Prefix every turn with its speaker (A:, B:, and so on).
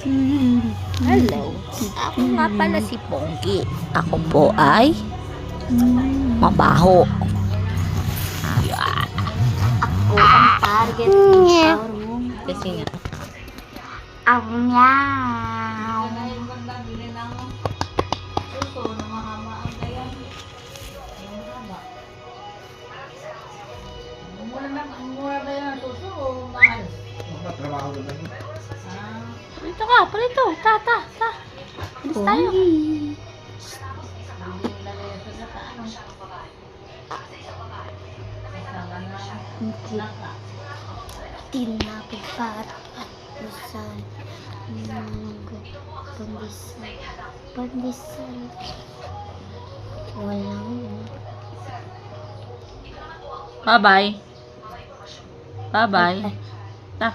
A: Hello. Ako nga pala si Pongki. Ako po ay mabaho. Ayan. Ako ang target ng room. Kasi nga. Meow. Palito ka, palito. Ta. Alis tayo. Tinapipat at pusan. Pandesal. Walang.
B: Bye-bye. Bye-bye. Ta.